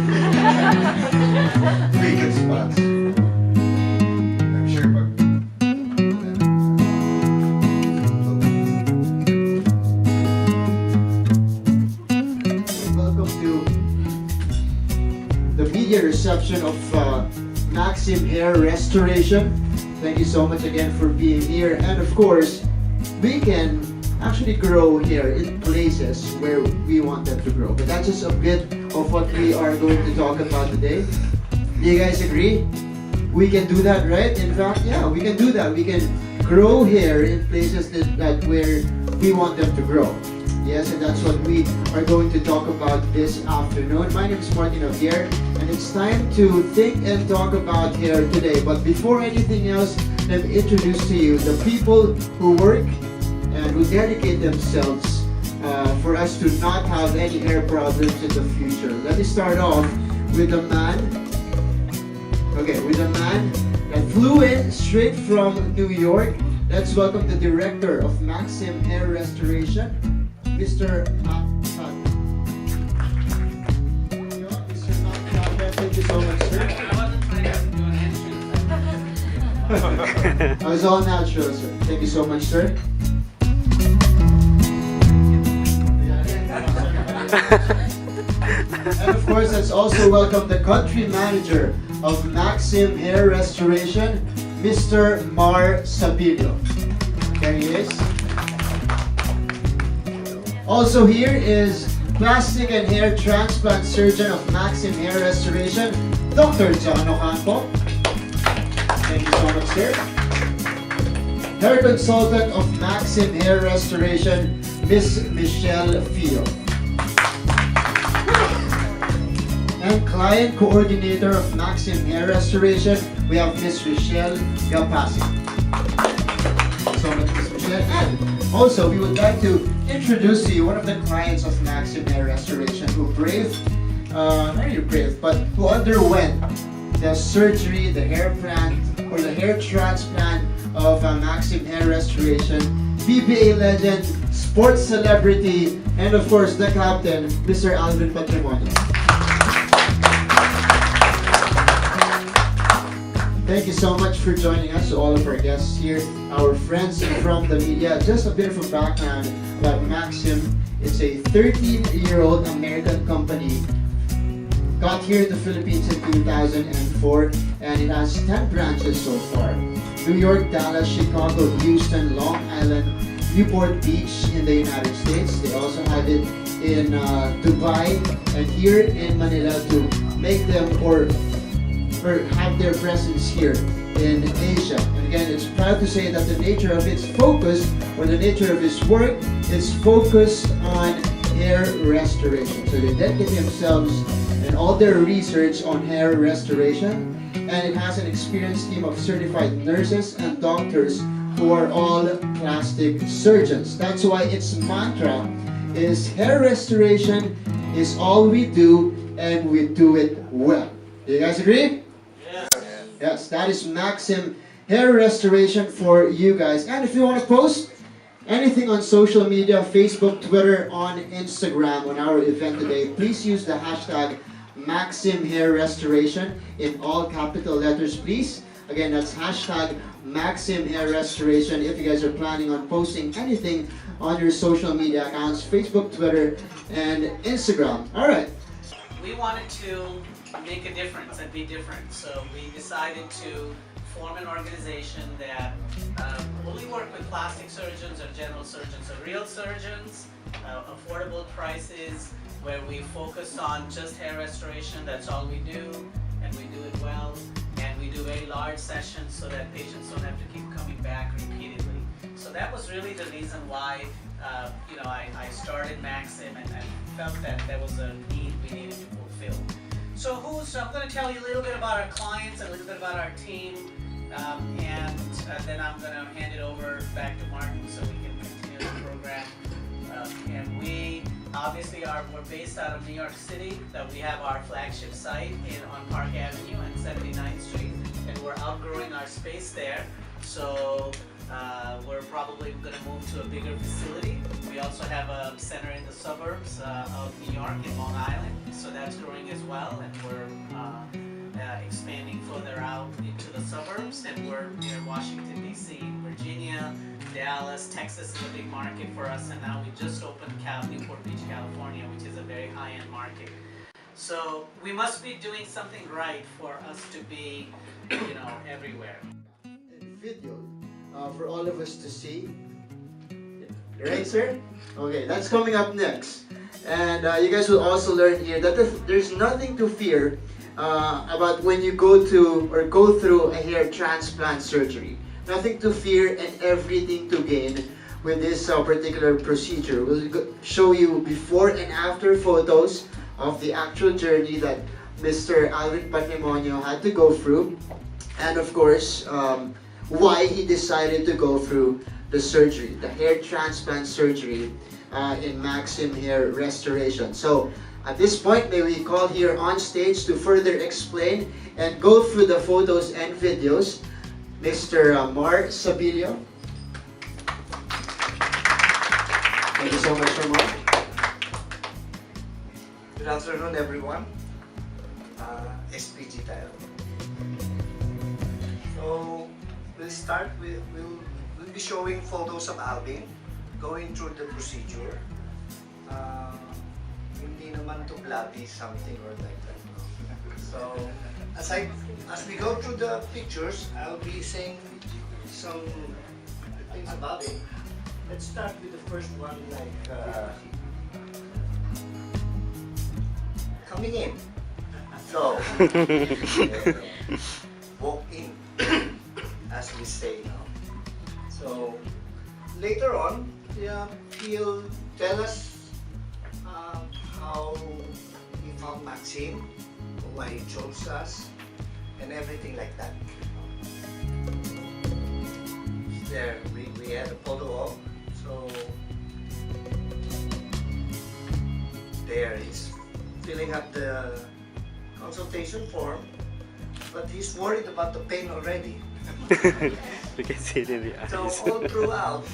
Vacant spots. I'm sure pag Welcome to the media reception of Maxim Hair Restoration. Thank you so much again for being here. And of course, we can actually grow hair in places where we want them to grow. But that's just a bit of what we are going to talk about today. Do you guys agree? We can do that, right? In fact, yeah, we can do that. We can grow hair in places that where we want them to grow. Yes, and that's what we are going to talk about this afternoon. My name is Martin of Hair, and it's time to think and talk about hair today. But before anything else, let me introduce to you the people who work and who dedicate themselves for us to not have any hair problems in the future. Let me start off with a man. Okay, with a man that flew in straight from New York. Let's welcome the director of Maxim Hair Restoration, Mr. Mr. Thank you so much, sir. I was all natural, sir. Thank you so much, sir. And of course, let's also welcome the country manager of Maxim Hair Restoration, Mr. Mar Sabilio. There he is. Also here is plastic and hair transplant surgeon of Maxim Hair Restoration, Dr. John Ocampo. Thank you so much, sir. Hair consultant of Maxim Hair Restoration, Miss Michelle Fio. And client coordinator of Maxim Hair Restoration, we have Miss Michelle Gapasi. Thank you so much, Miss Michelle. And also, we would like to introduce to you one of the clients of Maxim Hair Restoration who not really brave, but who underwent the surgery, the hair plant, or the hair transplant of Maxim Hair Restoration, PBA legend, sports celebrity, and of course, the captain, Mr. Alvin Patrimonio. Thank you so much for joining us, all of our guests here, our friends from the media. Just a bit of a background about Maxim. It's a 13-year-old American company. Got here in the Philippines in 2004, and it has 10 branches so far. New York, Dallas, Chicago, Houston, Long Island, Newport Beach in the United States. They also have it in Dubai and here in Manila to make them or have their presence here in Asia. And again, it's proud to say that the nature of its focus or the nature of its work is focused on hair restoration. So they dedicate themselves and all their research on hair restoration, and it has an experienced team of certified nurses and doctors who are all plastic surgeons. That's why its mantra is hair restoration is all we do and we do it well. Do you guys agree? Yes, that is Maxim Hair Restoration for you guys. And if you want to post anything on social media, Facebook, Twitter, on Instagram on our event today, please use the hashtag Maxim Hair Restoration in all capital letters, please. Again, that's hashtag Maxim Hair Restoration if you guys are planning on posting anything on your social media accounts, Facebook, Twitter, and Instagram. All right. We wanted to make a difference and be different, so we decided to form an organization that only work with plastic surgeons or general surgeons, so real surgeons, affordable prices, where we focus on just hair restoration. That's all we do, and we do it well, and we do very large sessions so that patients don't have to keep coming back repeatedly. So that was really the reason why I started Maxim, and I felt that there was a need we needed to fulfill. So I'm going to tell you a little bit about our clients, a little bit about our team, and then I'm going to hand it over back to Martin so we can continue the program. And we obviously we're based out of New York City. We have our flagship site on Park Avenue and 79th Street, and we're outgrowing our space there. So We're probably going to move to a bigger facility. We also have a center in the suburbs of New York in Long Island, so that's growing as well, and we're expanding further out into the suburbs, and we're near Washington, D.C., Virginia, Dallas, Texas is a big market for us, and now we just opened Newport Beach, California, which is a very high-end market. So we must be doing something right for us to be, everywhere. And video for all of us to see. Right, sir? Okay, that's coming up next. And you guys will also learn here that there's nothing to fear about when you go through a hair transplant surgery. Nothing to fear and everything to gain with this particular procedure. We'll show you before and after photos of the actual journey that Mr. Alvin Patrimonio had to go through, and of course, why he decided to go through the surgery, the hair transplant surgery in Maxim Hair Restoration. So at this point, may we call here on stage to further explain and go through the photos and videos, Mr. Mar Sabilio. Thank you so much, Mar. Good afternoon, everyone. SPG tayo. So, we'll be showing photos of Alvin going through the procedure. Hindi naman to blabby something or like that. So, as we go through the pictures, I'll be saying some things about it. Let's start with the first one, coming in. So, walk in, as we say now. So, later on, he'll tell us how he found Maxim, why he chose us, and everything like that. There, we had a photo of, so there he's filling up the consultation form, but he's worried about the pain already. We can see it in the eyes. So all throughout,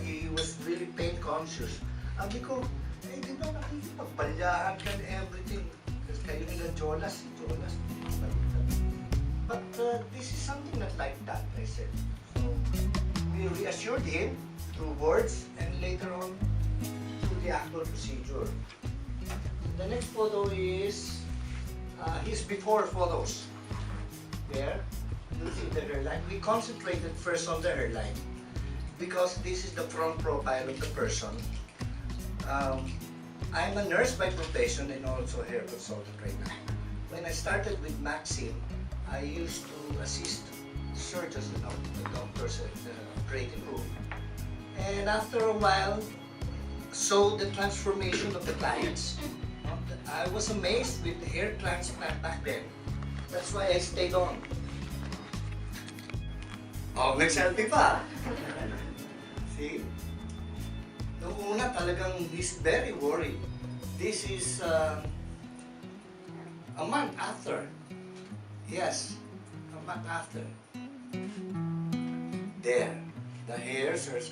he was really pain conscious. Sabi ko, di ba nakikipagbalyahan ka and everything? Kasi kayo nila Jolas. But this is something not like that, I said. So we reassured him through words and later on through the actual procedure. The next photo is his before photos. There, you see the hairline. We concentrated first on the hairline because this is the front profile of the person. I'm a nurse by profession and also a hair consultant right now. When I started with Maxim, I used to assist surgeons, the doctors at the operating room. And after a while, saw the transformation of the clients. I was amazed with the hair transplant back then. That's why I stayed on. Oh, nag-selfie pa. See? Noong una talagang he's very worried. This is a month after. Yes, a month after. There, the hairs are...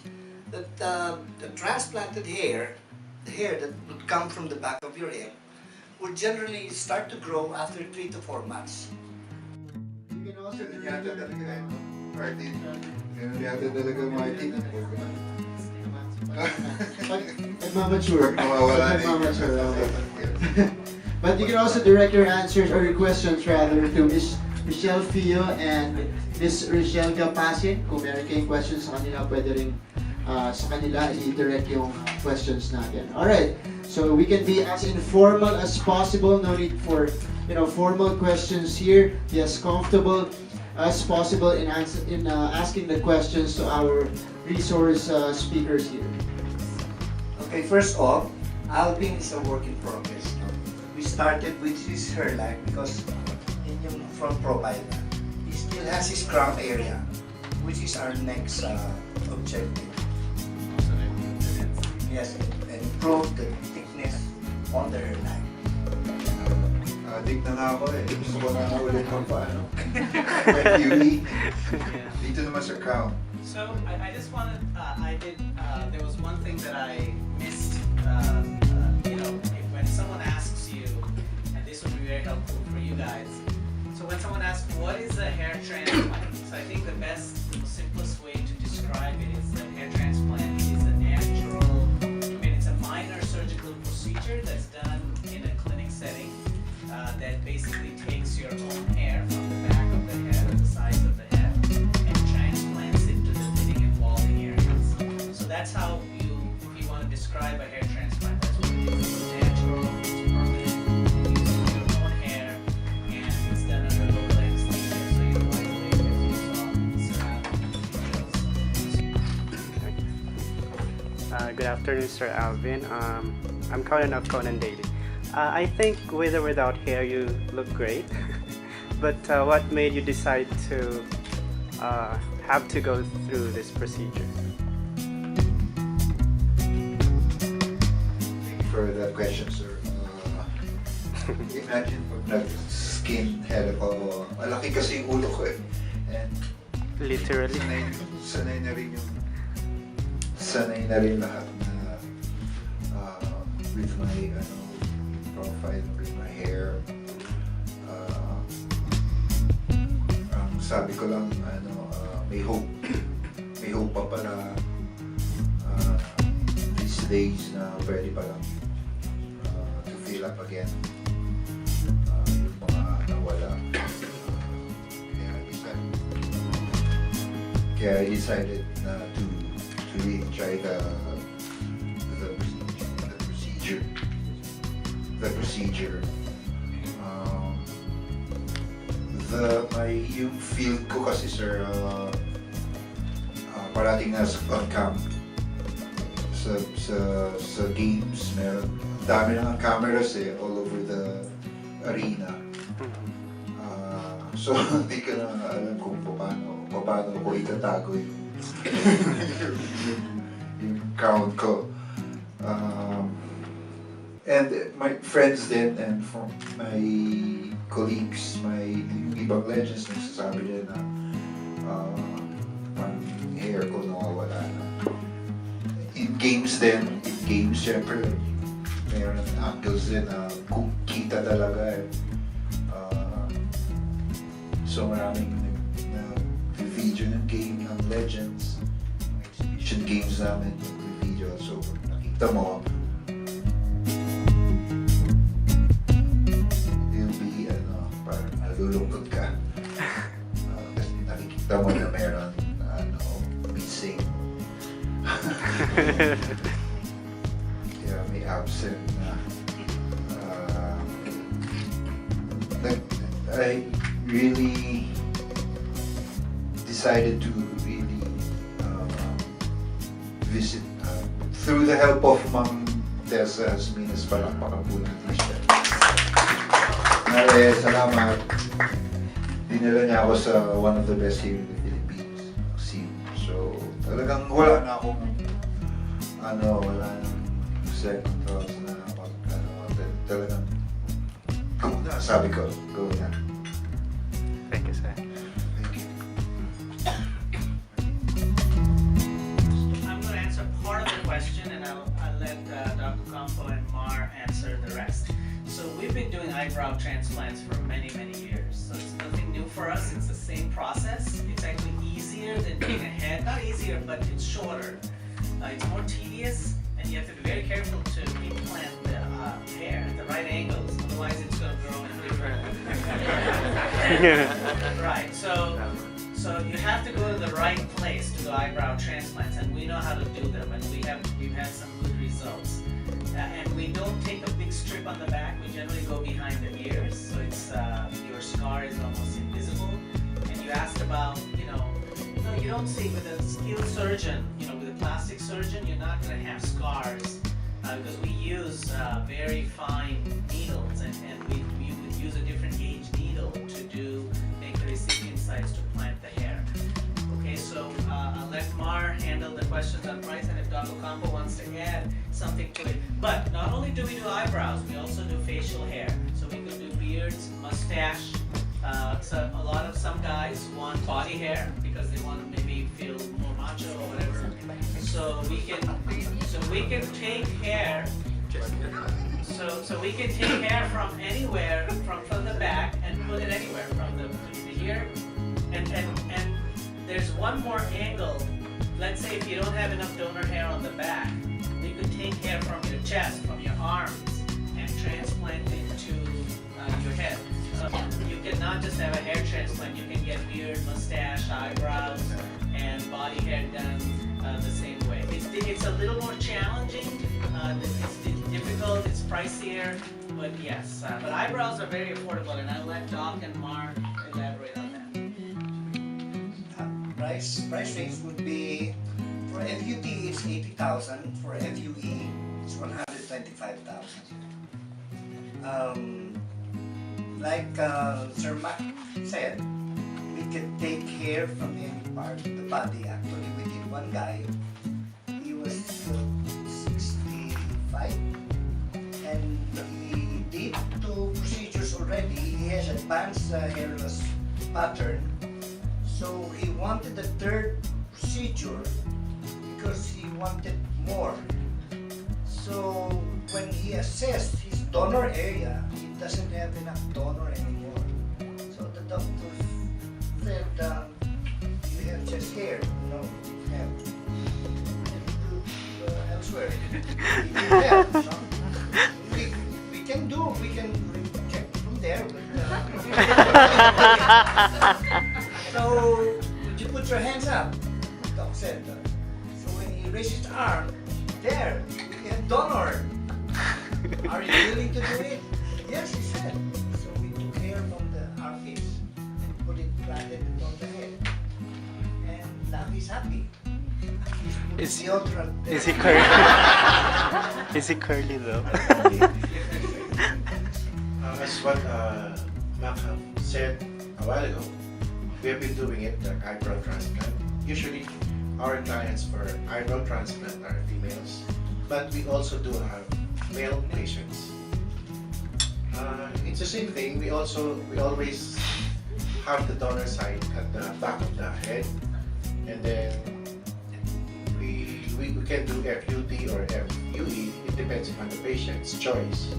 The transplanted hair, the hair that would come from the back of your head, would generally start to grow after 3 to 4 months. You can also Ganun yata talaga, Martin. Ganun yata talaga, Martin. Nagmamature. Mawawala na yung Nagmamature. But you can also direct your answers or your questions rather to Miss Michelle Fio and Miss Rochelle Gapasin. Kung meron kayong questions sa kanila, pwede rin sa kanila i-direct yung questions natin. Alright, so we can be as informal as possible. No need for formal questions here. Be as comfortable as possible in asking the questions to our resource speakers here. Okay, first off, Alvin is a work in progress. We started with his hairline because in yung front profile niya, he still has his crown area, which is our next objective. Yes, and improve the thickness on the hairline. Addict na nga ako eh. Gusto ko na ulit kung paano. Like Yui. Dito naman sa crown. So I just wanted, there was one thing that I missed, when someone asks you, and this would be very helpful for you guys. So when someone asks, what is a hair transplant? So I think the best, the simplest way to describe it is that hair transplant is a natural, it's a minor surgical procedure that's done in a clinic setting that basically takes your own hair from the back of the head or the sides of the head and transplants it to the thinning and balding areas. So that's how if you want to describe a hair transplant, that's what it is. It's natural, it's permanent, it uses your own hair, and it's done under local anesthesia, so you don't violate, as you saw, surrounding details. Good afternoon, Sir Alvin. I'm Conan of Conan Daily. I think with or without hair, you look great. But what made you decide to have to go through this procedure? Thank you for that question, sir. Imagine pag nag-skin head ako, malaki kasi yung ulo ko eh. And Literally. sanay na rin lahat na with my profile, with my hair. Ang sabi ko lang, may hope pa pala these days na pwede pa lang to fill up again yung mga nawala. Kaya I decided na to really try the procedure. Yung field ko kasi, sir, parating nasa on-cam sa games, meron dami ng cameras all over the arena. So hindi ko na alam kung paano ko itatago yung count ko. And my friends then, and from my colleagues, yung ibang legends, nagsasabi din na parang hair ko nawawala na. In games, syempre, mayroon angles din na kung kita talaga so maraming video ng game, ng legends, exhibition games namin, video. So nakita mo, lulungkot ka kasi nakikita mo na meron missing kaya may absent na I really decided to really visit through the help of Ma'am Tessa Asminas. Palakpakan po natin siya. Salamat. Dinala niya ako sa one of the best here in the Philippines, Maxim. So, talagang wala na akong wala nang second thoughts na talagang go na, sabi ko, go na. Thank you, sir. Thank you. I'm going to answer part of the question, and I'll let Dr. Campo and Mar answer the rest. So we've been doing eyebrow transplants for many, many years. So it's nothing new for us. It's the same process. It's actually easier than doing a head. Not easier, but it's shorter. It's more tedious, and you have to be very careful to implant the hair at the right angles. Otherwise, it's going to grow in different. Right. So you have to go to the right place to do eyebrow transplants, and we know how to do them, and we've had some good results. And we don't take a big strip on the back. We generally go behind the ears, so it's your scar is almost invisible. And you asked about, you don't see with a skilled surgeon, with a plastic surgeon, you're not going to have scars because we use very fine needles, and we would use a different gauge needle to make the recipient sites to plant the hair. Okay, so I'll let Mar handle the questions on price, and if Dr. Campo wants to add something to it. But not only do we do eyebrows, we also do facial hair. So we could do beards, mustache. So some guys want body hair because they want to maybe feel more macho or whatever. So we can take hair. So we can take hair from anywhere, from the back, and put it anywhere from the here. And there's one more angle. Let's say if you don't have enough donor hair on the back, you could take hair from your chest, from your arms, and transplant it to your head. So you can not just have a hair transplant, you can get beard, mustache, eyebrows, and body hair done the same way. It's a little more challenging, it's difficult, it's pricier, but yes. But eyebrows are very affordable, and I'll let Doc and Mark elaborate on that. Price range would be, for FUT it's 80,000, for FUE it's 125,000. Like Sir Mac said, we can take hair from any part of the body. Actually, we did one guy, he was 65, and he did 2 procedures already. He has advanced hair loss pattern. So he wanted the 3rd procedure because he wanted more. So when he assessed his donor area, he doesn't have enough donor anymore. So the doctor said, you have just hair, no, you have elsewhere. You have, no? We can check from there. So, would you put your hands up? Doc said. So when he raised his arm, there, we have donor. Are you willing to do it? Yes, he said. So we took hair from the armpits and put it planted on the head. And now he's happy. Is he deodorant. curly? Is he curly though? As what Maxim said a while ago, we have been doing it, the eyebrow transplant. Usually, our clients for eyebrow transplant are females, but we also do have male patients. It's the same thing. We always have the donor site at the back of the head, and then we can do FUT or FUE. It depends on the patient's choice.